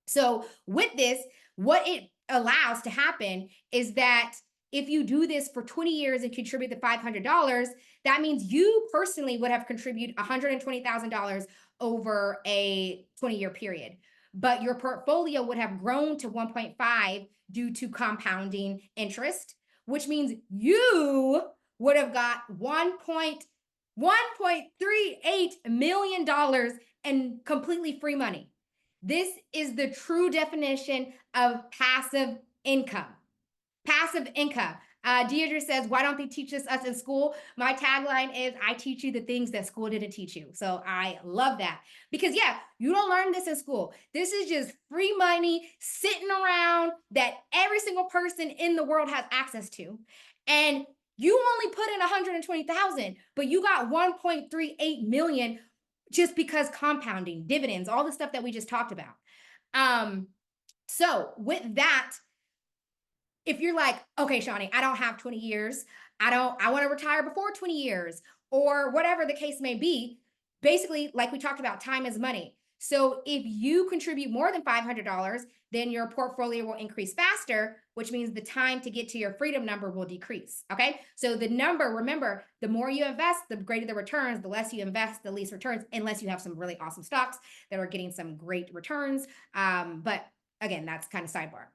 So with this, what it allows to happen is that if you do this for 20 years and contribute the $500, that means you personally would have contributed $120,000 over a 20-year period. But your portfolio would have grown to 1.5 due to compounding interest, which means you would have got $1.38 million in completely free money. This is the true definition of passive income. Passive income. Deidre says, why don't they teach us in school? My tagline is, I teach you the things that school didn't teach you. So I love that. Because yeah, you don't learn this in school. This is just free money sitting around that every single person in the world has access to. And you only put in 120,000, but you got 1.38 million just because compounding, dividends, all the stuff that we just talked about. So with that, if you're like, okay, Shawnee, I don't have 20 years. I want to retire before 20 years or whatever the case may be. Basically, like we talked about, time is money. So if you contribute more than $500, then your portfolio will increase faster, which means the time to get to your freedom number will decrease. Okay. So the number, remember, the more you invest, the greater the returns. The less you invest, the least returns, unless you have some really awesome stocks that are getting some great returns. But again, that's kind of sidebar.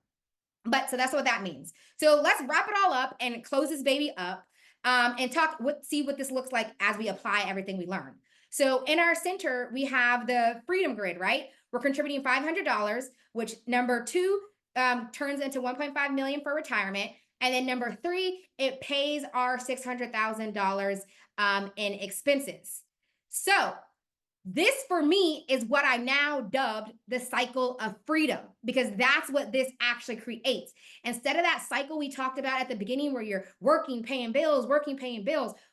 But so that's what that means. So let's wrap it all up and close this baby up and see what this looks like as we apply everything we learned. So in our center, we have the freedom grid, right? We're contributing $500, which number 2 turns into 1.5 million for retirement. And then number 3, it pays our $600,000 in expenses. So this for me is what I now dubbed the cycle of freedom, because that's what this actually creates. Instead of that cycle we talked about at the beginning where you're working, paying bills,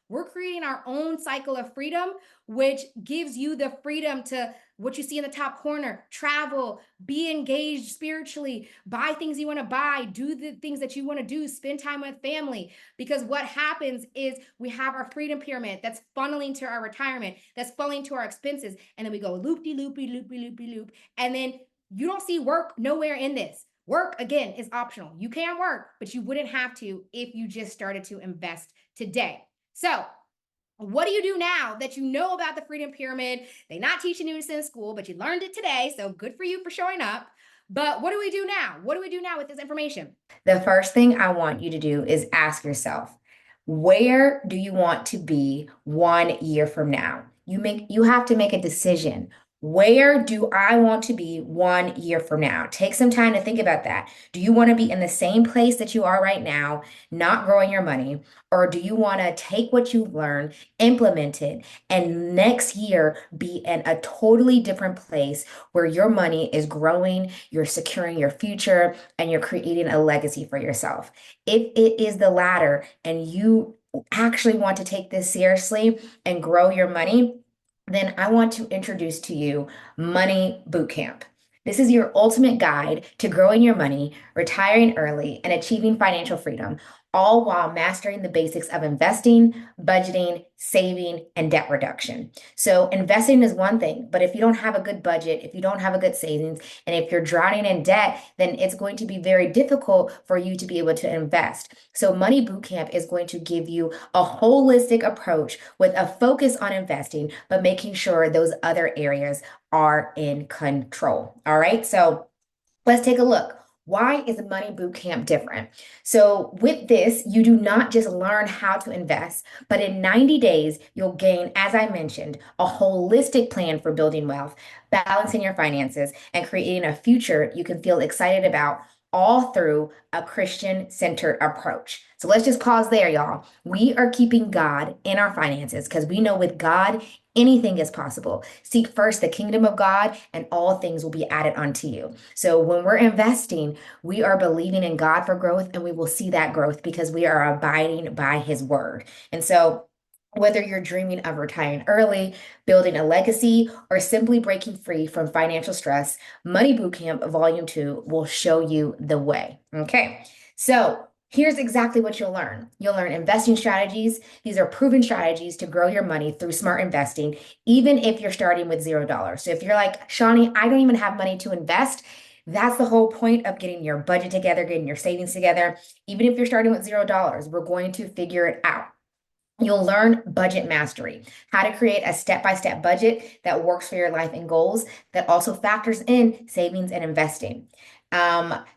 we're creating our own cycle of freedom, which gives you the freedom to, what you see in the top corner, travel, be engaged spiritually, buy things you want to buy, do the things that you want to do, spend time with family. Because what happens is we have our freedom pyramid that's funneling to our retirement, that's funneling to our expenses. And then we go loop-de-loop. And then you don't see work nowhere in this. Work, again, is optional. You can work, but you wouldn't have to if you just started to invest today. So, what do you do now that you know about the Freedom Pyramid? They're not teaching you this in school, but you learned it today. So, good for you for showing up. But what do we do now? What do we do now with this information? The first thing I want you to do is ask yourself, where do you want to be 1 year from now? You have to make a decision. Where do I want to be 1 year from now? Take some time to think about that. Do you want to be in the same place that you are right now, not growing your money? Or do you want to take what you've learned, implement it, and next year be in a totally different place where your money is growing, you're securing your future, and you're creating a legacy for yourself? If it is the latter and you actually want to take this seriously and grow your money, then I want to introduce to you Money Bootcamp. This is your ultimate guide to growing your money, retiring early, and achieving financial freedom, all while mastering the basics of investing, budgeting, saving, and debt reduction. So, investing is one thing, but if you don't have a good budget, if you don't have a good savings, and if you're drowning in debt, then it's going to be very difficult for you to be able to invest. So, Money Bootcamp is going to give you a holistic approach with a focus on investing, but making sure those other areas are in control. All right. So, let's take a look. Why is Money Bootcamp different? So, with this, you do not just learn how to invest, but in 90 days, you'll gain, as I mentioned, a holistic plan for building wealth, balancing your finances, and creating a future you can feel excited about, all through a Christian centered approach. So, let's just pause there, y'all. We are keeping God in our finances because we know with God, anything is possible. Seek first the kingdom of God, and all things will be added unto you. So when we're investing, we are believing in God for growth, and we will see that growth because we are abiding by his word. And so whether you're dreaming of retiring early, building a legacy, or simply breaking free from financial stress, Money Bootcamp Volume 2 will show you the way. Okay. So here's exactly what you'll learn. You'll learn investing strategies. These are proven strategies to grow your money through smart investing, even if you're starting with $0. So if you're like, Shawnee, I don't even have money to invest, that's the whole point of getting your budget together, getting your savings together. Even if you're starting with $0, we're going to figure it out. You'll learn budget mastery, how to create a step-by-step budget that works for your life and goals, that also factors in savings and investing.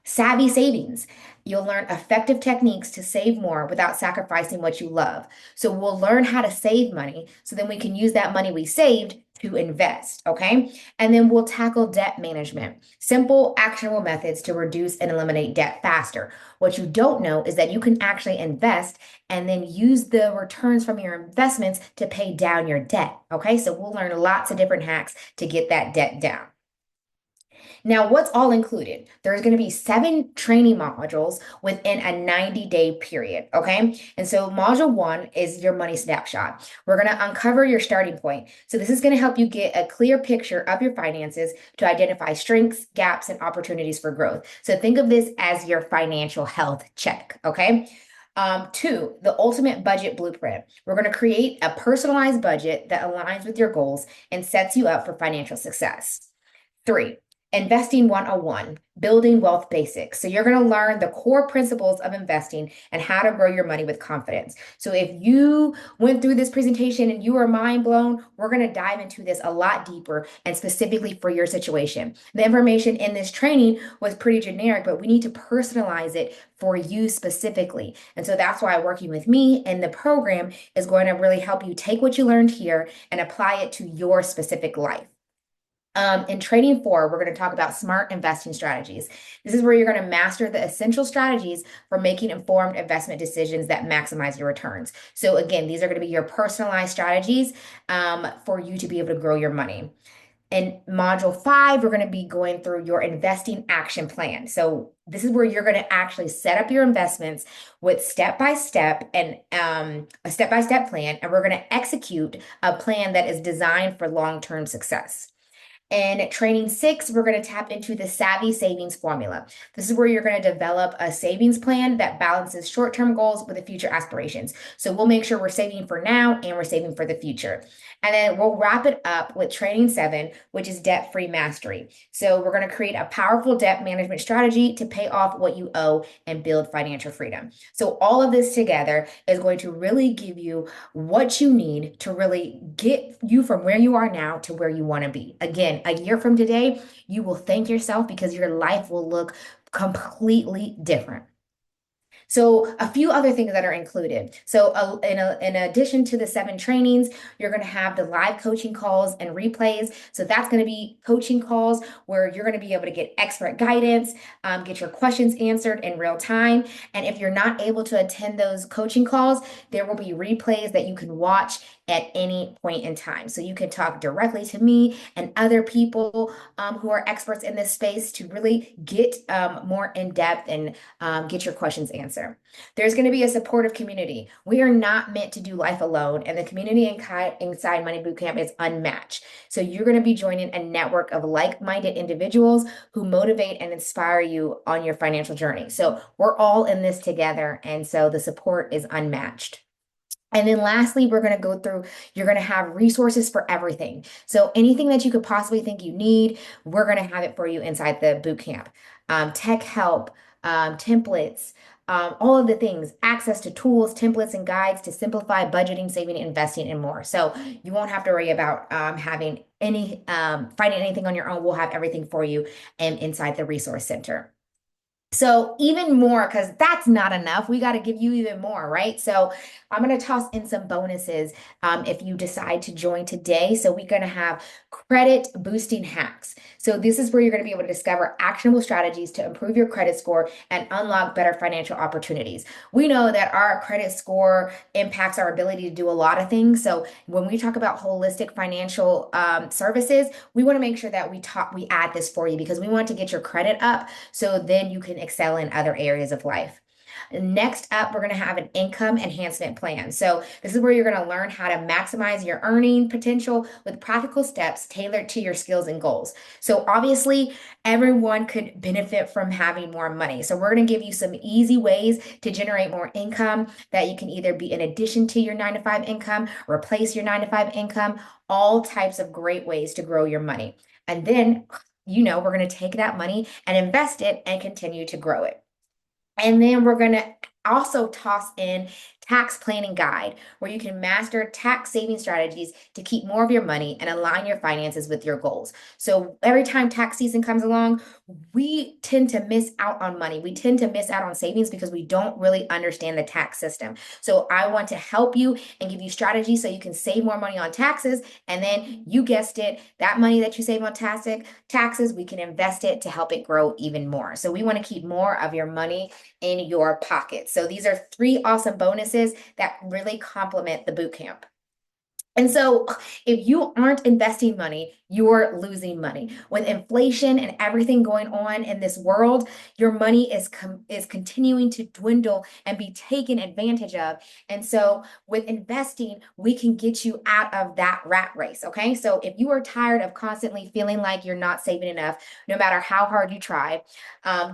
Savvy savings. You'll learn effective techniques to save more without sacrificing what you love. So we'll learn how to save money so then we can use that money we saved to invest, okay? And then we'll tackle debt management, simple, actionable methods to reduce and eliminate debt faster. What you don't know is that you can actually invest and then use the returns from your investments to pay down your debt, okay? So we'll learn lots of different hacks to get that debt down. Now, what's all included? There's going to be 7 training modules within a 90-day period, okay? And so module 1 is your money snapshot. We're going to uncover your starting point. So this is going to help you get a clear picture of your finances to identify strengths, gaps, and opportunities for growth. So think of this as your financial health check, okay? 2, the ultimate budget blueprint. We're going to create a personalized budget that aligns with your goals and sets you up for financial success. 3, Investing 101, building wealth basics. So you're going to learn the core principles of investing and how to grow your money with confidence. So if you went through this presentation and you were mind blown, we're going to dive into this a lot deeper and specifically for your situation. The information in this training was pretty generic, but we need to personalize it for you specifically. And so that's why working with me in the program is going to really help you take what you learned here and apply it to your specific life. In training 4, we're going to talk about smart investing strategies. This is where you're going to master the essential strategies for making informed investment decisions that maximize your returns. So again, these are going to be your personalized strategies for you to be able to grow your money. In module 5, we're going to be going through your investing action plan. So this is where you're going to actually set up your investments with step-by-step and a step-by-step plan, and we're going to execute a plan that is designed for long-term success. In training 6, we're going to tap into the Savvy Savings Formula. This is where you're going to develop a savings plan that balances short-term goals with the future aspirations. So we'll make sure we're saving for now and we're saving for the future. And then we'll wrap it up with training 7, which is debt-free mastery. So we're going to create a powerful debt management strategy to pay off what you owe and build financial freedom. So all of this together is going to really give you what you need to really get you from where you are now to where you want to be. Again, a year from today, you will thank yourself because your life will look completely different. So a few other things that are included. So in addition to the 7 trainings, you're going to have the live coaching calls and replays. So that's going to be coaching calls where you're going to be able to get expert guidance, get your questions answered in real time. And if you're not able to attend those coaching calls, there will be replays that you can watch at any point in time. So you can talk directly to me and other people who are experts in this space to really get more in depth and get your questions answered. There's going to be a supportive community. We are not meant to do life alone, and the community inside Money Bootcamp is unmatched. So you're going to be joining a network of like-minded individuals who motivate and inspire you on your financial journey. So we're all in this together, and so the support is unmatched. And then lastly, we're going to go through, you're going to have resources for everything. So anything that you could possibly think you need, we're going to have it for you inside the boot camp. Tech help, templates, all of the things, access to tools, templates, and guides to simplify budgeting, saving, investing, and more. So you won't have to worry about having finding anything on your own. We'll have everything for you inside the resource center. So even more, because that's not enough. We got to give you even more, right? So I'm going to toss in some bonuses if you decide to join today. So we're going to have credit boosting hacks. So this is where you're going to be able to discover actionable strategies to improve your credit score and unlock better financial opportunities. We know that our credit score impacts our ability to do a lot of things. So when we talk about holistic financial services, we want to make sure that we add this for you because we want to get your credit up so then you can excel in other areas of life. Next up, we're going to have an income enhancement plan. So this is where you're going to learn how to maximize your earning potential with practical steps tailored to your skills and goals. So obviously, everyone could benefit from having more money. So we're going to give you some easy ways to generate more income that you can either be in addition to your 9 to 5 income, replace your 9 to 5 income, all types of great ways to grow your money. And then, we're going to take that money and invest it and continue to grow it. And then we're going to also toss in tax planning guide where you can master tax saving strategies to keep more of your money and align your finances with your goals. So every time tax season comes along, we tend to miss out on money. We tend to miss out on savings because we don't really understand the tax system. So I want to help you and give you strategies so you can save more money on taxes. And then you guessed it, that money that you save on taxes, we can invest it to help it grow even more. So we want to keep more of your money in your pocket. So these are 3 awesome bonuses that really complement the bootcamp. And so if you aren't investing money, you're losing money. With inflation and everything going on in this world, your money is continuing to dwindle and be taken advantage of. And so with investing, we can get you out of that rat race, okay? So if you are tired of constantly feeling like you're not saving enough, no matter how hard you try,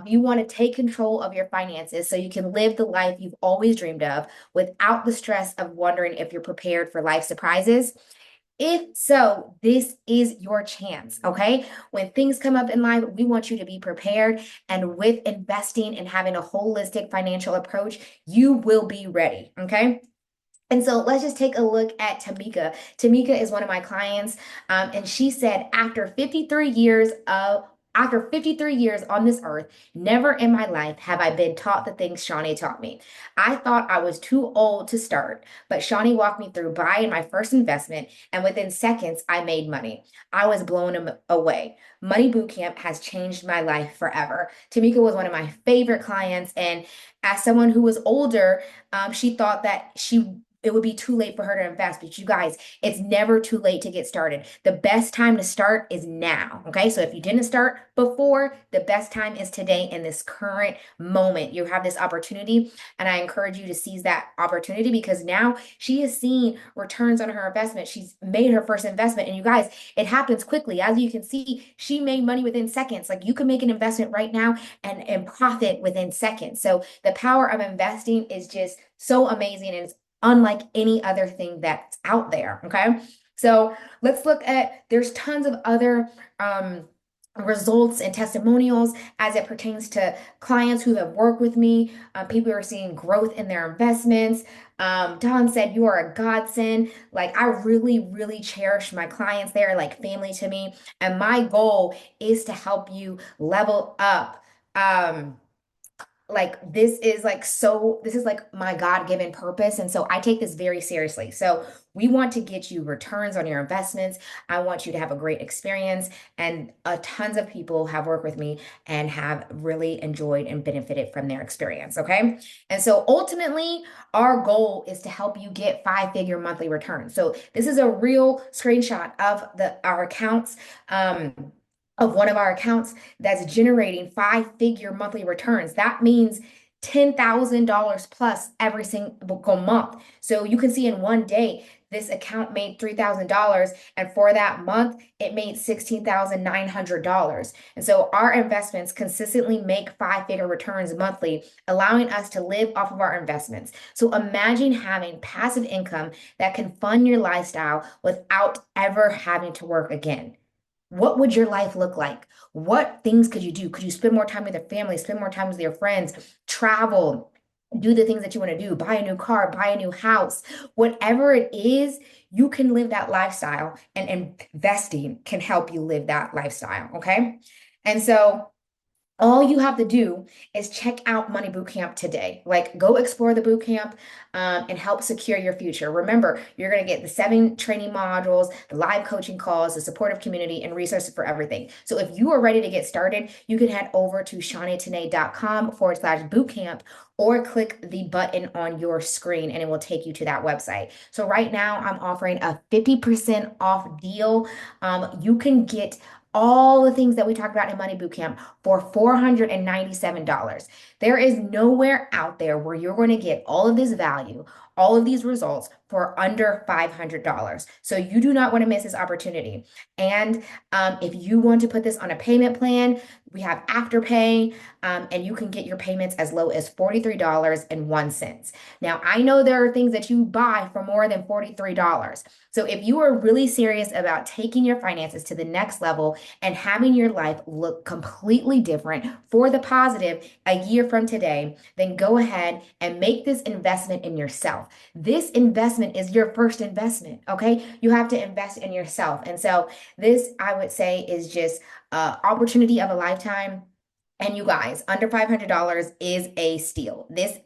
you want to take control of your finances so you can live the life you've always dreamed of without the stress of wondering if you're prepared for life surprises. If so, this is your chance, okay? When things come up in life, we want you to be prepared. And with investing and having a holistic financial approach, you will be ready, okay? And so let's just take a look at Tamika. Tamika is one of my clients, and she said, after 53 years on this earth, never in my life have I been taught the things Shawnee taught me. I thought I was too old to start, but Shawnee walked me through buying my first investment, and within seconds, I made money. I was blown away. Money Bootcamp has changed my life forever. Tamika was one of my favorite clients, and as someone who was older, she thought that it would be too late for her to invest. But you guys, it's never too late to get started. The best time to start is now. Okay. So if you didn't start before, the best time is today in this current moment. You have this opportunity, and I encourage you to seize that opportunity because now she has seen returns on her investment. She's made her first investment. And you guys, it happens quickly. As you can see, she made money within seconds. Like you can make an investment right now and profit within seconds. So the power of investing is just so amazing, and it's unlike any other thing that's out there. Okay. So let's look at, there's tons of other results and testimonials as it pertains to clients who have worked with me. People are seeing growth in their investments. Don said, you are a godsend. Like, I really, really cherish my clients. They're like family to me. And my goal is to help you level up. Like this is like my God-given purpose, and so I take this very seriously. So we want to get you returns on your investments. I want you to have a great experience, and tons of people have worked with me and have really enjoyed and benefited from their experience. Okay. And so ultimately our goal is to help you get 5-figure monthly returns. So this is a real screenshot of our accounts, of one of our accounts that's generating 5-figure monthly returns. That means $10,000 plus every single month. So you can see in one day, this account made $3,000. And for that month, it made $16,900. And so our investments consistently make 5-figure returns monthly, allowing us to live off of our investments. So imagine having passive income that can fund your lifestyle without ever having to work again. What would your life look like? What things could you do? Could you spend more time with your family, spend more time with your friends, travel, do the things that you want to do, buy a new car, buy a new house, whatever it is, you can live that lifestyle, and investing can help you live that lifestyle. Okay. And so all you have to do is check out Money Bootcamp today. Like, go explore the bootcamp and help secure your future. Remember, you're going to get the 7 training modules, the live coaching calls, the supportive community, and resources for everything. So if you are ready to get started, you can head over to shawneetane.com/bootcamp or click the button on your screen and it will take you to that website. So right now I'm offering a 50% off deal. You can get all the things that we talked about in Money Bootcamp for $497. There is nowhere out there where you're going to get all of this value, all of these results for under $500. So you do not want to miss this opportunity. And if you want to put this on a payment plan, we have Afterpay, and you can get your payments as low as $43.01. Now, I know there are things that you buy for more than $43. So if you are really serious about taking your finances to the next level and having your life look completely different for the positive a year from today, then go ahead and make this investment in yourself. This investment is your first investment, okay? You have to invest in yourself. And so this, I would say, is just an opportunity of a lifetime. And you guys, under $500 is a steal. This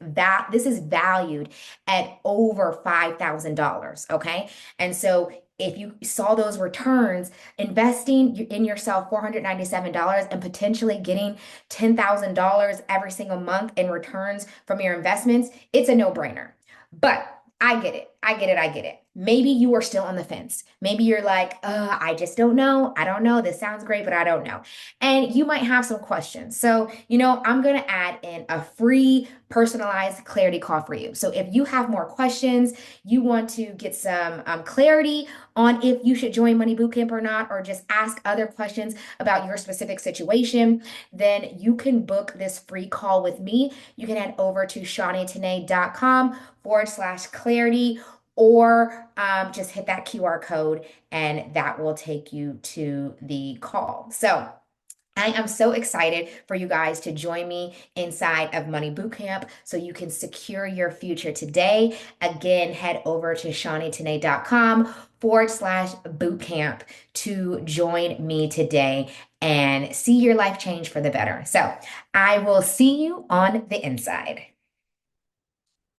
is valued at over $5,000, okay? And so if you saw those returns, investing in yourself $497 and potentially getting $10,000 every single month in returns from your investments, it's a no-brainer. But I get it. I get it. I get it. Maybe you are still on the fence. Maybe you're like, I just don't know. I don't know. This sounds great, but I don't know. And you might have some questions. So, I'm going to add in a free personalized clarity call for you. So if you have more questions, you want to get some clarity on if you should join Money Bootcamp or not, or just ask other questions about your specific situation, then you can book this free call with me. You can head over to shawneetane.com/clarity, or just hit that QR code and that will take you to the call. So I am so excited for you guys to join me inside of Money Bootcamp so you can secure your future today. Again, head over to shawneetane.com/bootcamp to join me today and see your life change for the better. So I will see you on the inside.